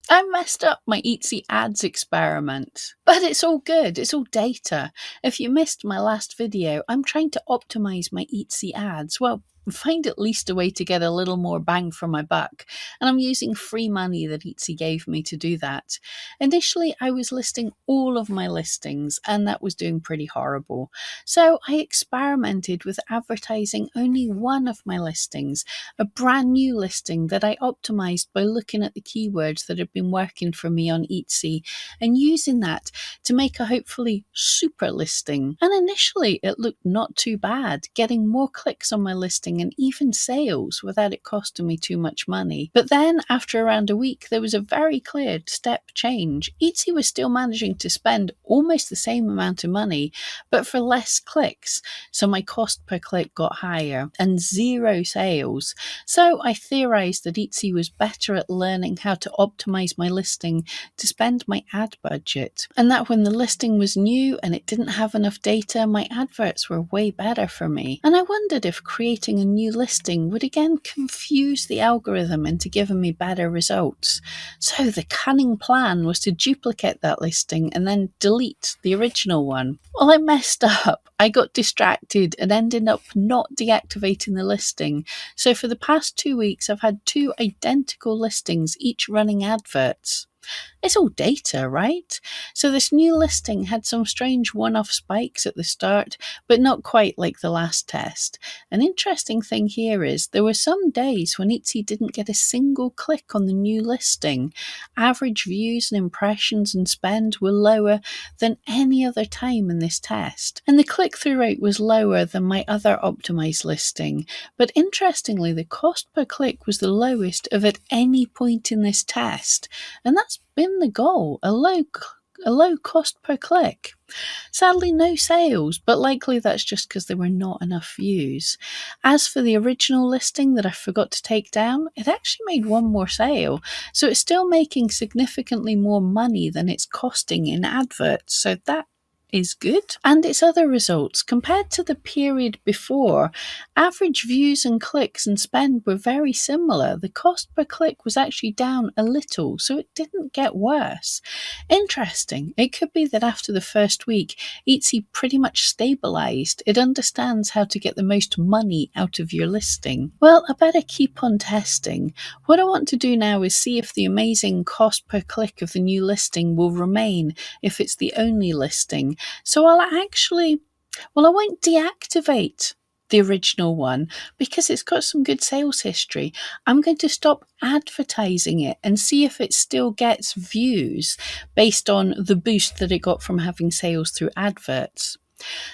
I messed up my Etsy ads experiment, but it's all good. It's all data. If you missed my last video, I'm trying to optimize my Etsy ads. Well, find at least a way to get a little more bang for my buck. And I'm using free money that Etsy gave me to do that. Initially, I was listing all of my listings, and that was doing pretty horrible. So I experimented with advertising only one of my listings, a brand new listing that I optimized by looking at the keywords that had been working for me on Etsy and using that to make a hopefully super listing. And initially it looked not too bad, getting more clicks on my listing and even sales without it costing me too much money. But then after around a week, there was a very clear step change. Etsy was still managing to spend almost the same amount of money, but for less clicks. So my cost per click got higher and zero sales. So I theorized that Etsy was better at learning how to optimize my listing to spend my ad budget, and that when the listing was new and it didn't have enough data, my adverts were way better for me. And I wondered if creating a new listing would again confuse the algorithm into giving me better results. So the cunning plan was to duplicate that listing and then delete the original one. Well, I messed up. I got distracted and ended up not deactivating the listing. So for the past 2 weeks, I've had two identical listings, each running adverts. It's all data, right? So this new listing had some strange one-off spikes at the start, but not quite like the last test. An interesting thing here is there were some days when Etsy didn't get a single click on the new listing. Average views and impressions and spend were lower than any other time in this test. And the click-through rate was lower than my other optimized listing. But interestingly, the cost per click was the lowest of at any point in this test. And that's been the goal, a low cost per click. Sadly, no sales, but likely that's just because there were not enough views. As for the original listing that I forgot to take down, it actually made one more sale, so it's still making significantly more money than it's costing in adverts, so that is good. And its other results, compared to the period before, average views and clicks and spend were very similar. The cost per click was actually down a little, so it didn't get worse. Interesting. It could be that after the first week, Etsy pretty much stabilized. It understands how to get the most money out of your listing. Well, I better keep on testing. What I want to do now is see if the amazing cost per click of the new listing will remain if it's the only listing. So I won't deactivate the original one because it's got some good sales history. I'm going to stop advertising it and see if it still gets views based on the boost that it got from having sales through adverts.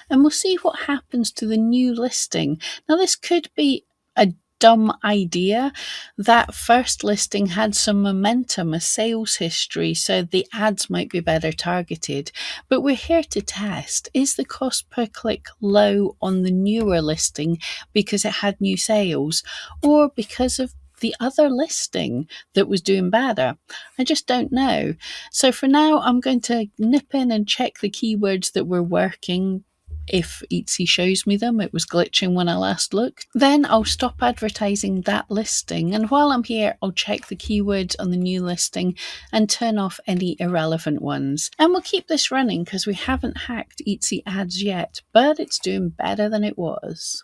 And we'll see what happens to the new listing. Now, this could be a dumb idea. That first listing had some momentum, a sales history, so the ads might be better targeted. But we're here to test. Is the cost per click low on the newer listing because it had new sales, or because of the other listing that was doing better? I just don't know. So for now, I'm going to nip in and check the keywords that were working. If Etsy shows me them, it was glitching when I last looked. Then I'll stop advertising that listing, and while I'm here, I'll check the keywords on the new listing and turn off any irrelevant ones. And we'll keep this running because we haven't hacked Etsy ads yet, but it's doing better than it was.